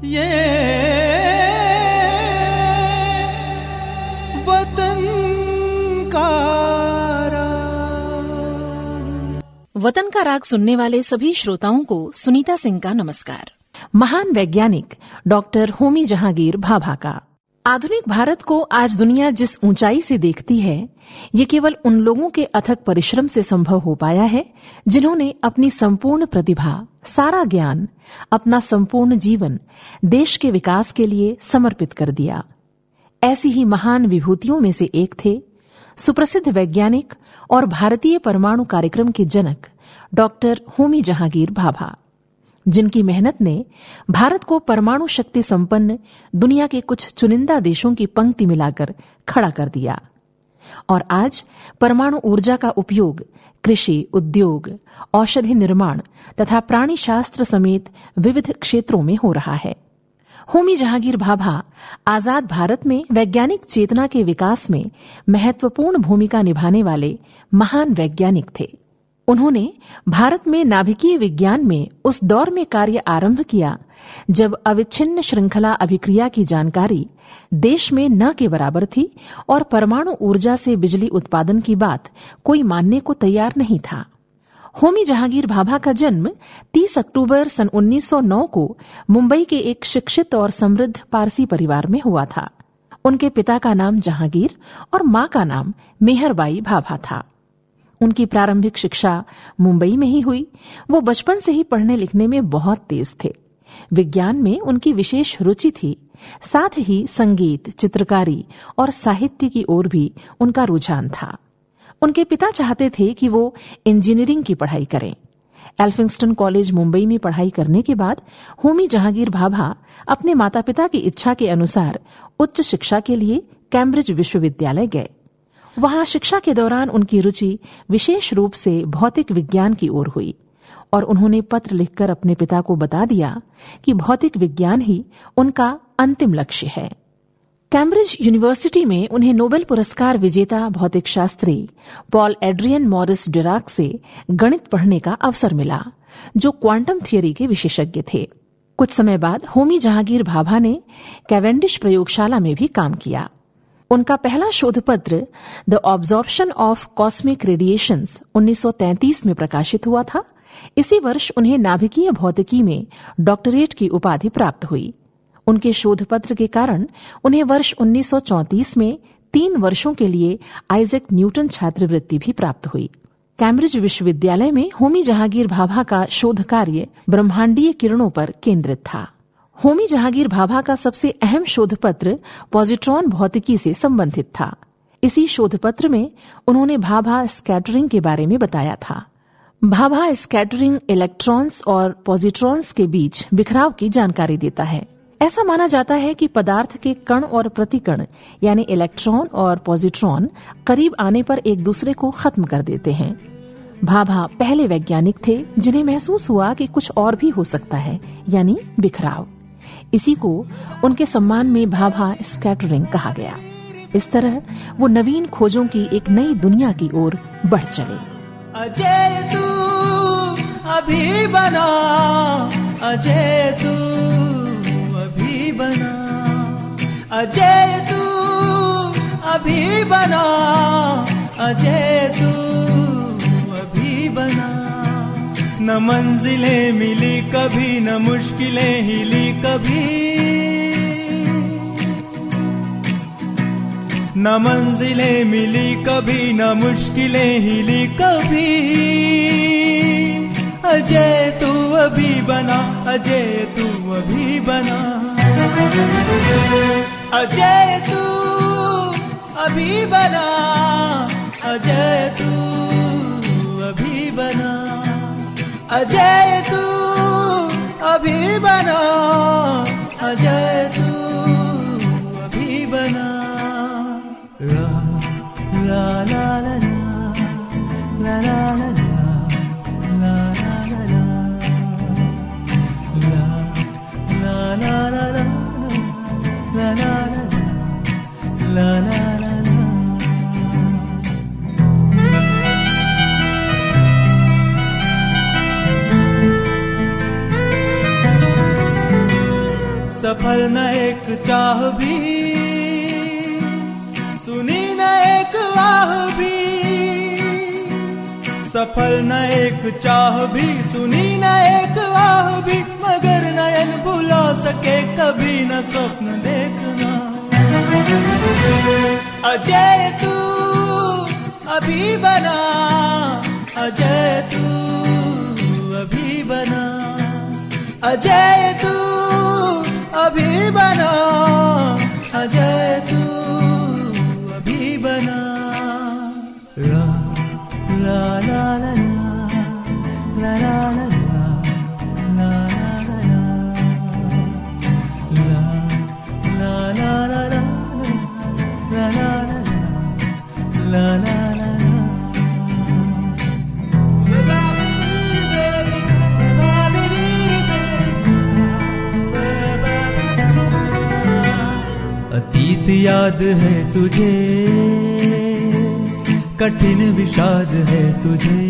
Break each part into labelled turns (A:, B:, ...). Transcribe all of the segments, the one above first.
A: ये वतन का
B: वतन का राग सुनने वाले सभी श्रोताओं को सुनीता सिंह का नमस्कार। महान वैज्ञानिक डॉक्टर होमी जहांगीर भाभा का आधुनिक भारत को आज दुनिया जिस ऊंचाई से देखती है, ये केवल उन लोगों के अथक परिश्रम से संभव हो पाया है जिन्होंने अपनी संपूर्ण प्रतिभा, सारा ज्ञान, अपना संपूर्ण जीवन देश के विकास के लिए समर्पित कर दिया। ऐसी ही महान विभूतियों में से एक थे सुप्रसिद्ध वैज्ञानिक और भारतीय परमाणु कार्यक्रम के जनक डॉक्टर होमी जहांगीर भाभा, जिनकी मेहनत ने भारत को परमाणु शक्ति संपन्न दुनिया के कुछ चुनिंदा देशों की पंक्ति मिलाकर खड़ा कर दिया। और आज परमाणु ऊर्जा का उपयोग कृषि, उद्योग, औषधि निर्माण तथा प्राणी शास्त्र समेत विविध क्षेत्रों में हो रहा है। होमी जहांगीर भाभा आजाद भारत में वैज्ञानिक चेतना के विकास में महत्वपूर्ण भूमिका निभाने वाले महान वैज्ञानिक थे। उन्होंने भारत में नाभिकीय विज्ञान में उस दौर में कार्य आरंभ किया जब अविच्छिन्न श्रृंखला अभिक्रिया की जानकारी देश में न के बराबर थी और परमाणु ऊर्जा से बिजली उत्पादन की बात कोई मानने को तैयार नहीं था। होमी जहांगीर भाभा का जन्म 30 अक्टूबर सन 1909 को मुंबई के एक शिक्षित और समृद्ध पारसी परिवार में हुआ था। उनके पिता का नाम जहांगीर और मां का नाम मेहरबाई भाभा था। उनकी प्रारंभिक शिक्षा मुंबई में ही हुई। वो बचपन से ही पढ़ने लिखने में बहुत तेज थे। विज्ञान में उनकी विशेष रुचि थी। साथ ही संगीत, चित्रकारी और साहित्य की ओर भी उनका रुझान था। उनके पिता चाहते थे कि वो इंजीनियरिंग की पढ़ाई करें। एल्फिंगस्टन कॉलेज मुंबई में पढ़ाई करने के बाद होमी जहांगीर भाभा अपने माता पिता की इच्छा के अनुसार उच्च शिक्षा के लिए कैम्ब्रिज विश्वविद्यालय गए। वहां शिक्षा के दौरान उनकी रुचि विशेष रूप से भौतिक विज्ञान की ओर हुई और उन्होंने पत्र लिखकर अपने पिता को बता दिया कि भौतिक विज्ञान ही उनका अंतिम लक्ष्य है। कैम्ब्रिज यूनिवर्सिटी में उन्हें नोबेल पुरस्कार विजेता भौतिक शास्त्री पॉल एड्रियन मॉरिस डिराक से गणित पढ़ने का अवसर मिला, जो क्वांटम थियरी के विशेषज्ञ थे। कुछ समय बाद होमी जहांगीर भाभा ने कैवेंडिश प्रयोगशाला में भी काम किया। उनका पहला शोध पत्र the absorption of cosmic radiations 1933 में प्रकाशित हुआ था। इसी वर्ष उन्हें नाभिकीय भौतिकी में डॉक्टरेट की उपाधि प्राप्त हुई। उनके शोध पत्र के कारण उन्हें वर्ष 1934 में 3 वर्षों के लिए आइजैक न्यूटन छात्रवृत्ति भी प्राप्त हुई। कैम्ब्रिज विश्वविद्यालय में होमी जहांगीर भाभा का शोध कार्य ब्रह्मांडीय किरणों पर केंद्रित था। होमी जहांगीर भाभा का सबसे अहम शोध पत्र पॉजिट्रॉन भौतिकी से संबंधित था। इसी शोध पत्र में उन्होंने भाभा स्कैटरिंग के बारे में बताया था। भाभा स्कैटरिंग इलेक्ट्रॉन्स और पॉजिट्रॉन्स के बीच बिखराव की जानकारी देता है। ऐसा माना जाता है कि पदार्थ के कण और प्रतिकण यानी इलेक्ट्रॉन और पॉजिट्रॉन करीब आने पर एक दूसरे को खत्म कर देते हैं। भाभा पहले वैज्ञानिक थे जिन्हें महसूस हुआ कि कुछ और भी हो सकता है, यानी बिखराव। इसी को उनके सम्मान में भाभा स्कैटरिंग कहा गया। इस तरह वो नवीन खोजों की एक नई दुनिया की ओर बढ़ चले।
A: अजय तू अभी बना, अजय तू अभी बना, अजय तू अभी बना, अजय तू अभी बना। न मंजिलें मिली कभी, न मुश्किलें हिली कभी, न मंजिलें मिली कभी, न मुश्किलें हिली कभी। अजय तू अभी बना, अजय तू अभी बना, अजय तू अभी बना, अजय तू अभी बना, अजय तू अभी बना, अजय तू अभी बना। ला ला ला ला ला ला ला ला ला ला ला ला La la la la la la la la। सफल न एक चाह भी, सुनी न एक आह भी, सफल न एक चाह भी, सुनी न एक आह भी, मगर नयन भुला सके कभी न स्वप्न देखना। अजय तू अभी बना, अजय तू अभी बना, अजय तू अभी बना, अजय तू अभी बना। ला ला ला ला ला ला ला ला ला ला ला। अतीत याद है तुझे, कठिन विषाद है तुझे,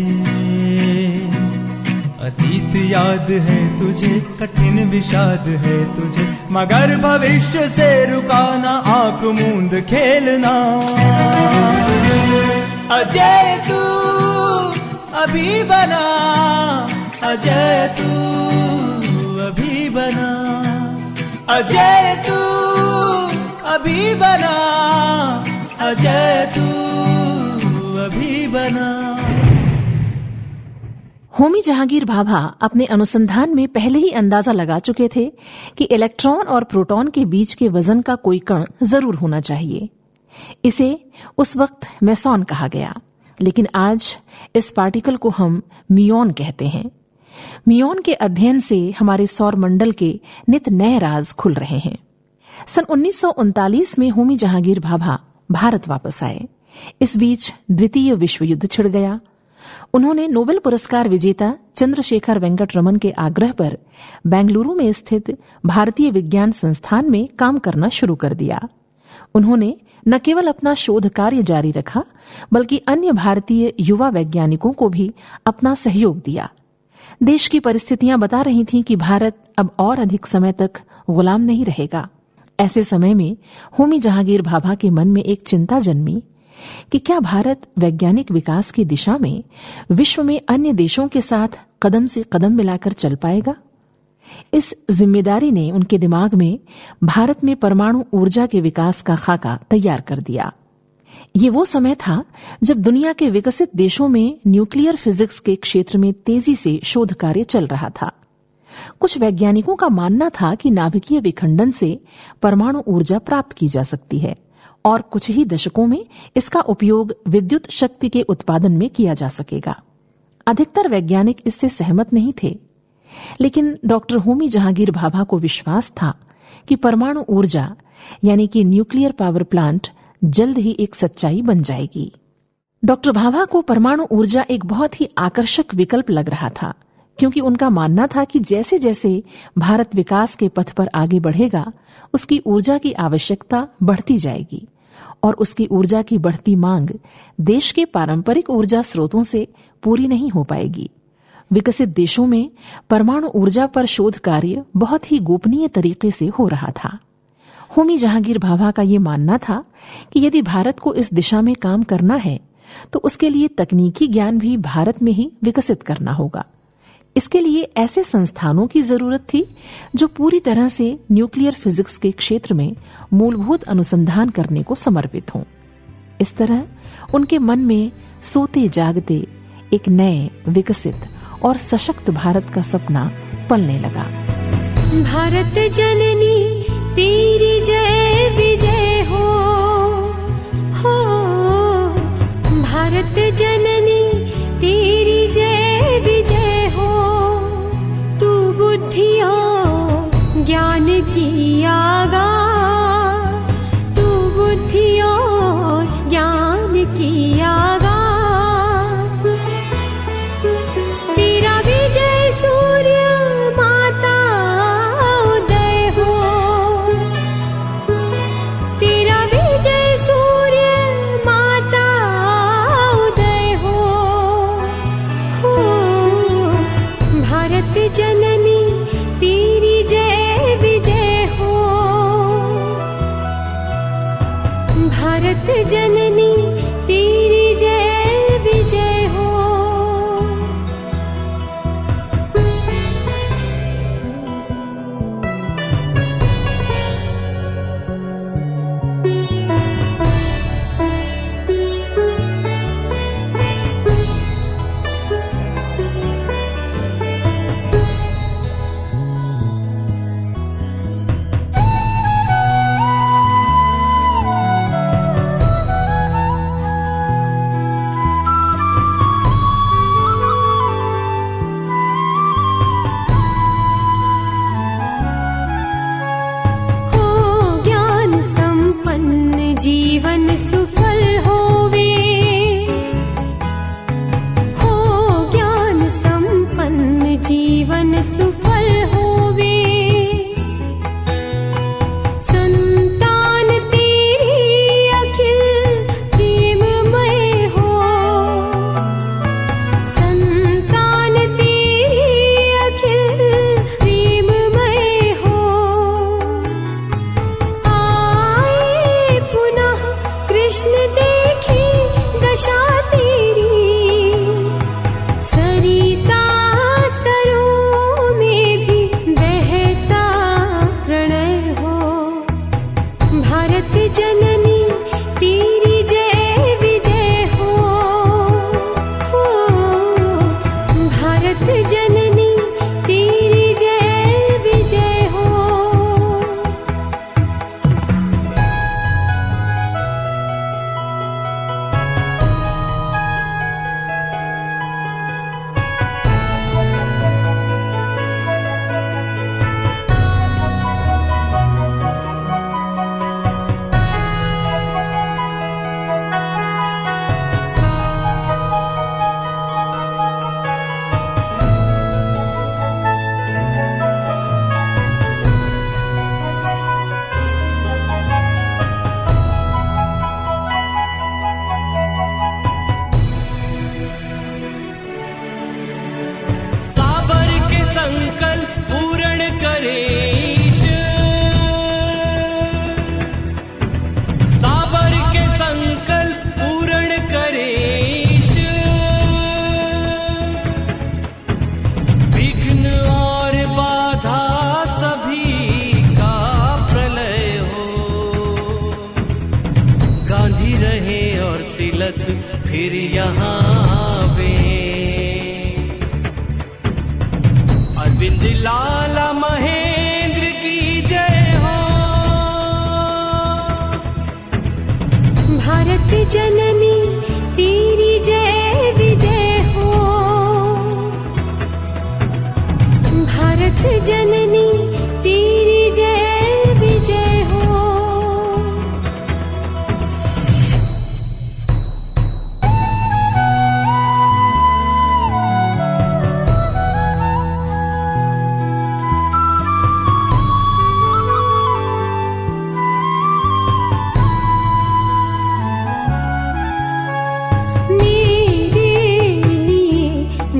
A: अतीत याद है तुझे, कठिन विषाद है तुझे, मगर भविष्य से रुकाना, आंख मूंद खेलना। अजय तू अभी बना, अजय तू अभी बना, अजय तू अभी बना, अजय तू अभी बना।
B: होमी जहांगीर भाभा अपने अनुसंधान में पहले ही अंदाजा लगा चुके थे कि इलेक्ट्रॉन और प्रोटॉन के बीच के वजन का कोई कण जरूर होना चाहिए। इसे उस वक्त मेसॉन कहा गया, लेकिन आज इस पार्टिकल को हम मियॉन कहते हैं। मियॉन के अध्ययन से हमारे सौर मंडल के नित नए राज खुल रहे हैं। सन 1939 में होमी जहांगीर भाभा भारत वापस आए। इस बीच द्वितीय विश्व युद्ध छिड़ गया। उन्होंने नोबेल पुरस्कार विजेता चंद्रशेखर वेंकट रमन के आग्रह पर बेंगलुरु में स्थित भारतीय विज्ञान संस्थान में काम करना शुरू कर दिया। उन्होंने न केवल अपना शोध कार्य जारी रखा, बल्कि अन्य भारतीय युवा वैज्ञानिकों को भी अपना सहयोग दिया। देश की परिस्थितियां बता रही थीं कि भारत अब और अधिक समय तक गुलाम नहीं रहेगा। ऐसे समय में होमी जहांगीर भाभा के मन में एक चिंता जन्मी कि क्या भारत वैज्ञानिक विकास की दिशा में विश्व में अन्य देशों के साथ कदम से कदम मिलाकर चल पाएगा। इस जिम्मेदारी ने उनके दिमाग में भारत में परमाणु ऊर्जा के विकास का खाका तैयार कर दिया। ये वो समय था जब दुनिया के विकसित देशों में न्यूक्लियर फिजिक्स के क्षेत्र में तेजी से शोध कार्य चल रहा था। कुछ वैज्ञानिकों का मानना था कि नाभिकीय विखंडन से परमाणु ऊर्जा प्राप्त की जा सकती है और कुछ ही दशकों में इसका उपयोग विद्युत शक्ति के उत्पादन में किया जा सकेगा। अधिकतर वैज्ञानिक इससे सहमत नहीं थे, लेकिन डॉक्टर होमी जहांगीर भाभा को विश्वास था कि परमाणु ऊर्जा यानी कि न्यूक्लियर पावर प्लांट जल्द ही एक सच्चाई बन जाएगी। डॉक्टर भाभा को परमाणु ऊर्जा एक बहुत ही आकर्षक विकल्प लग रहा था, क्योंकि उनका मानना था कि जैसे जैसे भारत विकास के पथ पर आगे बढ़ेगा, उसकी ऊर्जा की आवश्यकता बढ़ती जाएगी और उसकी ऊर्जा की बढ़ती मांग देश के पारंपरिक ऊर्जा स्रोतों से पूरी नहीं हो पाएगी। विकसित देशों में परमाणु ऊर्जा पर शोध कार्य बहुत ही गोपनीय तरीके से हो रहा था। होमी जहांगीर भाभा का ये मानना था कि यदि भारत को इस दिशा में काम करना है तो उसके लिए तकनीकी ज्ञान भी भारत में ही विकसित करना होगा। इसके लिए ऐसे संस्थानों की जरूरत थी जो पूरी तरह से न्यूक्लियर फिजिक्स के क्षेत्र में मूलभूत अनुसंधान करने को समर्पित हों। इस तरह उनके मन में सोते जागते एक नए, विकसित और सशक्त भारत का सपना पलने लगा।
C: भारत जननी तेरी जय विजय हो, भारत जननी तेरी जय विजय हो, तू बुद्धि और ज्ञान की आगा, तू बुद्धि और ज्ञान की आगा, तेरा विजय सूर्य माता उदय हो, तेरा विजय सूर्य माता उदय हो, भारत जननी तेरी जय विजय हो।
D: तिलक फिर यहाँ आवे। अरविंद लाला महेंद्र की जय हो।
C: भारत जननी तेरी जय विजय हो। भारत जननी तेरी जय विजय हो।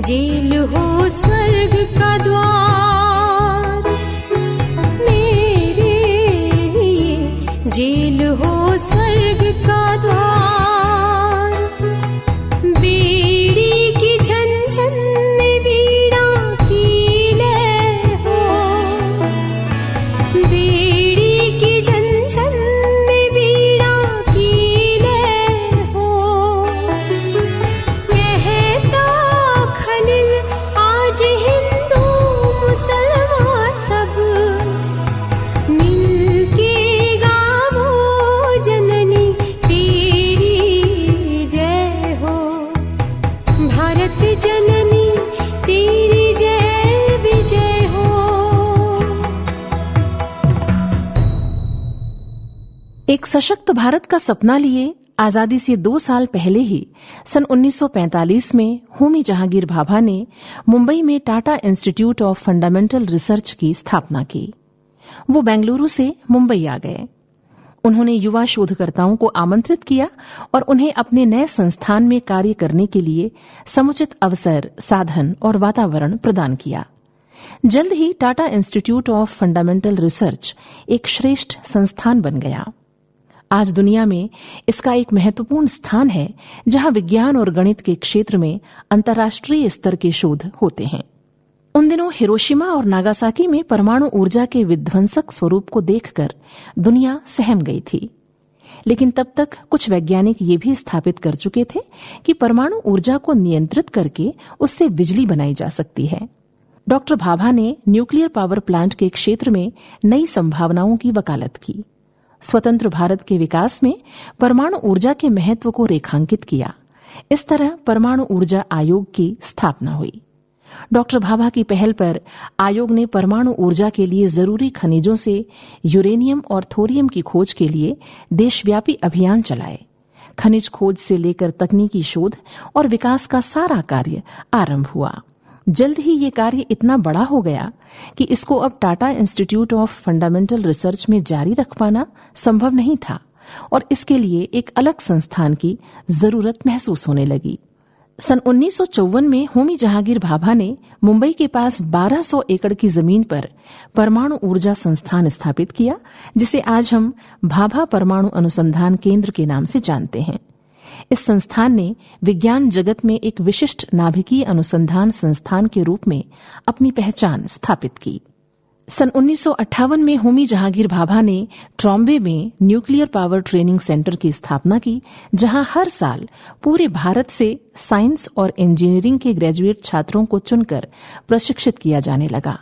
C: जेल हो स्वर्ग का द्वार, मेरे लिए जेल हो स्वर्ग का द्वार। बीड़ी की झंझन में बीड़ा की लय हो। बीड़ी की झंझन में बीड़ा की लय हो। कहता खलिल आज हिंदू मुसलमान सब मिलके गावो जननी तेरी जय हो। भारत जननी तेरी जय विजय हो।
B: एक सशक्त भारत का सपना लिए आजादी से 2 साल पहले ही सन 1945 में होमी जहांगीर भाभा ने मुंबई में Tata institute of fundamental research की स्थापना की। वो बेंगलुरु से मुंबई आ गए। उन्होंने युवा शोधकर्ताओं को आमंत्रित किया और उन्हें अपने नए संस्थान में कार्य करने के लिए समुचित अवसर, साधन और वातावरण प्रदान किया। जल्द ही Tata institute of fundamental research एक श्रेष्ठ संस्थान बन गया। आज दुनिया में इसका एक महत्वपूर्ण स्थान है, जहां विज्ञान और गणित के क्षेत्र में अंतर्राष्ट्रीय स्तर के शोध होते हैं। उन दिनों हिरोशिमा और नागासाकी में परमाणु ऊर्जा के विध्वंसक स्वरूप को देखकर दुनिया सहम गई थी। लेकिन तब तक कुछ वैज्ञानिक ये भी स्थापित कर चुके थे कि परमाणु ऊर्जा को नियंत्रित करके उससे बिजली बनाई जा सकती है। डॉक्टर भाभा ने न्यूक्लियर पावर प्लांट के क्षेत्र में नई संभावनाओं की वकालत की। स्वतंत्र भारत के विकास में परमाणु ऊर्जा के महत्व को रेखांकित किया। इस तरह परमाणु ऊर्जा आयोग की स्थापना हुई। डॉक्टर भाभा की पहल पर आयोग ने परमाणु ऊर्जा के लिए जरूरी खनिजों से यूरेनियम और थोरियम की खोज के लिए देशव्यापी अभियान चलाए। खनिज खोज से लेकर तकनीकी शोध और विकास का सारा कार्य आरंभ हुआ। जल्द ही ये कार्य इतना बड़ा हो गया कि इसको अब Tata institute of fundamental research में जारी रख पाना संभव नहीं था और इसके लिए एक अलग संस्थान की जरूरत महसूस होने लगी। सन 1954 में होमी जहांगीर भाभा ने मुंबई के पास 1200 एकड़ की जमीन पर परमाणु ऊर्जा संस्थान स्थापित किया, जिसे आज हम भाभा परमाणु अनुसंधान केंद्र के नाम से जानते हैं। इस संस्थान ने विज्ञान जगत में एक विशिष्ट नाभिकीय अनुसंधान संस्थान के रूप में अपनी पहचान स्थापित की। सन 1958 में होमी जहांगीर भाभा ने ट्रॉम्बे में न्यूक्लियर पावर ट्रेनिंग सेंटर की स्थापना की, जहां हर साल पूरे भारत से साइंस और इंजीनियरिंग के ग्रेजुएट छात्रों को चुनकर प्रशिक्षित किया जाने लगा।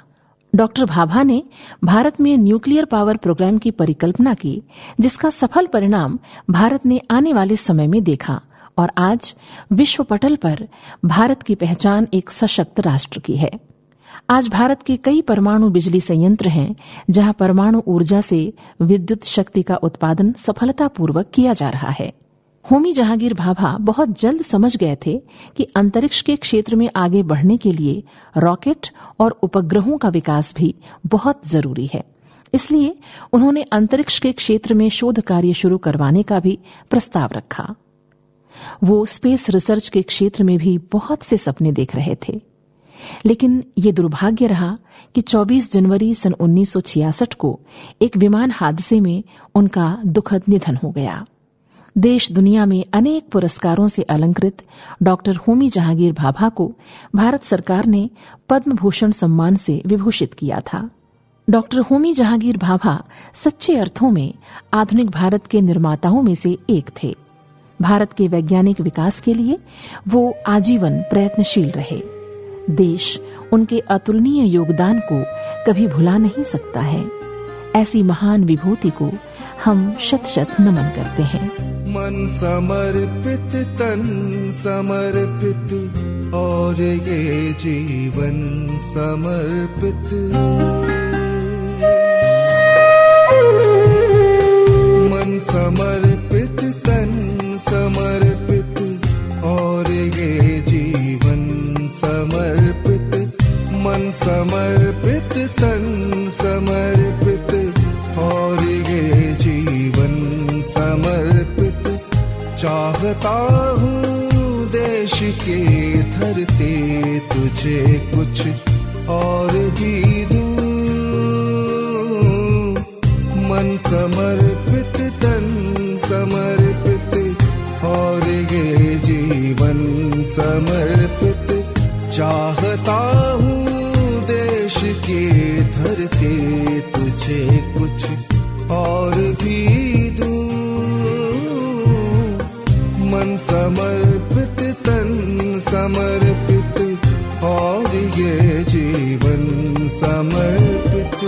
B: डॉक्टर भाभा ने भारत में न्यूक्लियर पावर प्रोग्राम की परिकल्पना की, जिसका सफल परिणाम भारत ने आने वाले समय में देखा और आज विश्व पटल पर भारत की पहचान एक सशक्त राष्ट्र की है। आज भारत के कई परमाणु बिजली संयंत्र हैं, जहां परमाणु ऊर्जा से विद्युत शक्ति का उत्पादन सफलतापूर्वक किया जा रहा है। होमी जहांगीर भाभा बहुत जल्द समझ गए थे कि अंतरिक्ष के क्षेत्र में आगे बढ़ने के लिए रॉकेट और उपग्रहों का विकास भी बहुत जरूरी है। इसलिए उन्होंने अंतरिक्ष के क्षेत्र में शोध कार्य शुरू करवाने का भी प्रस्ताव रखा। वो स्पेस रिसर्च के क्षेत्र में भी बहुत से सपने देख रहे थे, लेकिन ये दुर्भाग्य रहा कि 24 जनवरी सन 1966 को एक विमान हादसे में उनका दुखद निधन हो गया। देश दुनिया में अनेक पुरस्कारों से अलंकृत डॉक्टर होमी जहांगीर भाभा को भारत सरकार ने पद्म भूषण सम्मान से विभूषित किया था। डॉक्टर होमी जहांगीर भाभा सच्चे अर्थों में आधुनिक भारत के निर्माताओं में से एक थे। भारत के वैज्ञानिक विकास के लिए वो आजीवन प्रयत्नशील रहे। देश उनके अतुलनीय योगदान को कभी भुला नहीं सकता है। ऐसी महान विभूति को हम शत शत नमन करते हैं।
E: मन समर्पित, तन समर्पित और ये जीवन समर्पित। मन समर्पित, तन समर्पित और ये जीवन समर्पित। मन समर्पित, तन समर्पित और ये जीवन समर्पित। चाहता हूँ देश के धरते तुझे कुछ और भी दूँ। मन समर्पित, तन समर्पित और ये जीवन समर्पित। चाहता हूँ देश के धरते तुझे कुछ और भी दूँ। मन समर्पित, तन समर्पित और ये जीवन समर्पित।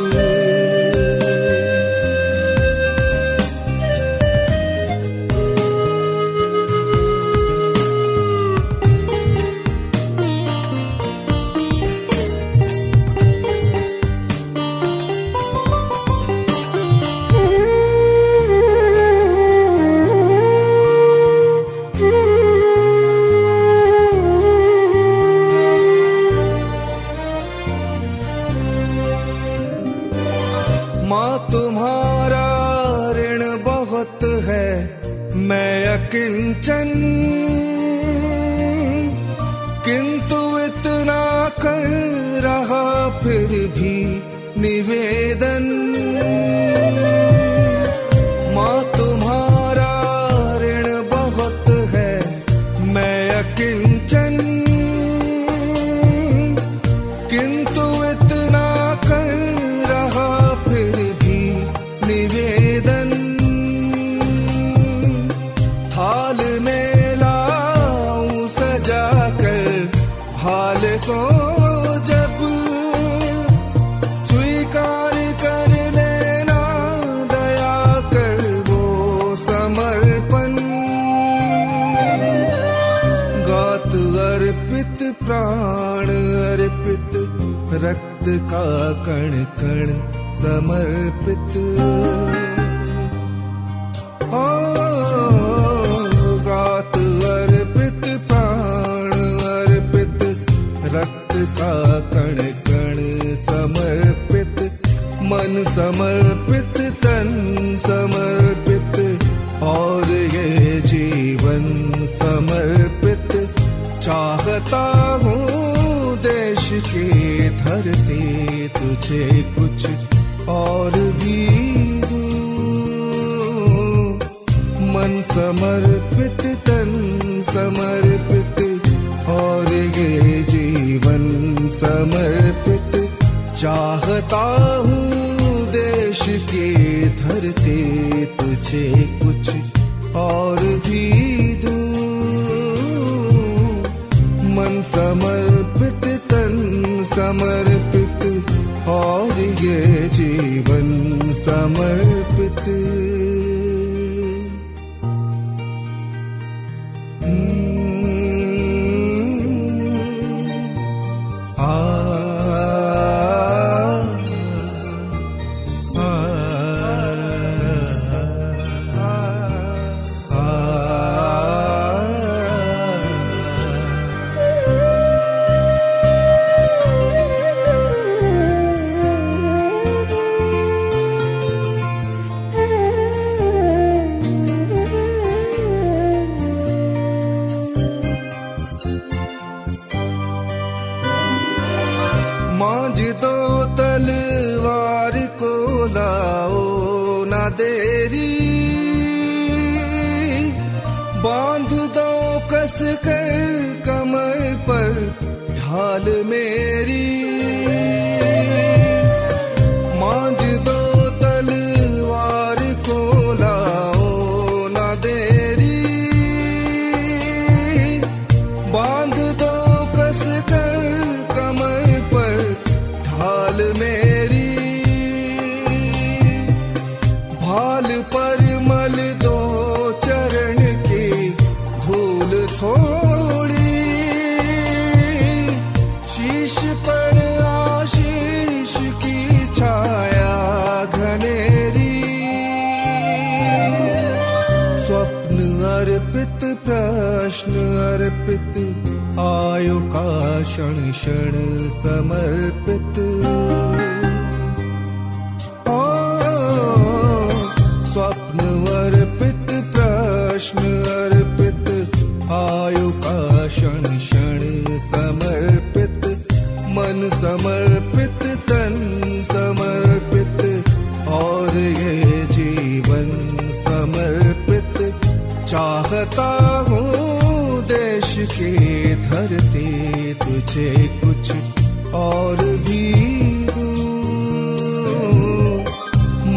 E: माँ तुम्हारा ऋण बहुत है, मैं अकिंचन, किंतु इतना कर रहा फिर भी निवेदन। माँ तुम्हारा ऋण बहुत है, मैं अकिंचन, किंतु इतना कर रहा फिर भी निवेदन। थाल में लाऊं सजा कर भाल को जब, स्वीकार कर लेना दया कर वो समर्पण। गात अर्पित, प्राण अर्पित, रक्त का कण कण समर्पित। गात अर्पित, प्राण अर्पित, रक्त का कण कण समर्पित। मन समर्पित, तन समर्पित और ये जीवन समर्पित। चाहता हूँ देश के धरते तुझे कुछ और भी दूँ। मन समर्पित, तन समर्पित और ये जीवन समर्पित। चाहता हूँ देश के धरते तुझे कुछ और भी दूँ। मन समर्पित, तन समर्पित और ये जीवन समर्पित। मांझ दो तलवार को लाओ ना देरी, बांध दो कस कर कमर पर ढाल मेरी। मांझ दो तलवार को लाओ ना देरी, पर मल दो चरण की धूल थोड़ी, शीश पर आशीष की छाया घनेरी। स्वप्न अर्पित प्रश्न अर्पित आयु का क्षण क्षण समर्पित। स्वप्न अर्पित प्रश्न अर्पित आयु का क्षण क्षण समर्पित। मन समर्पित तन समर्पित और ये जीवन समर्पित। चाहता हूँ देश की धरती तुझे कुछ और भी दूं।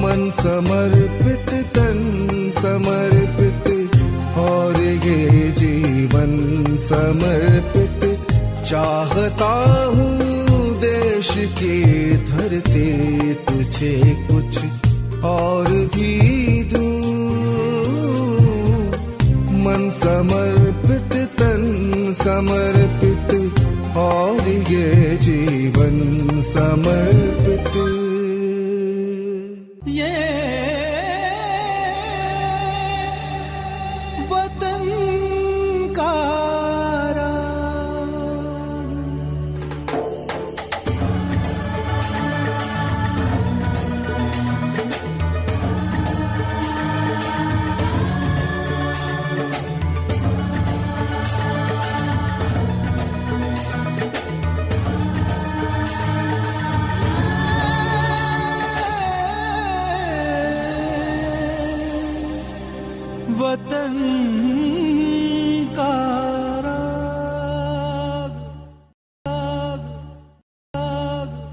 E: मन समर्पित तन समर्पित और ये जीवन समर्पित। चाहता हूँ देश की धरती तुझे कुछ और भी दूं। मन समर्पित तन समर्पित और ये जीवन समर्पित।
A: ये वतन का वतन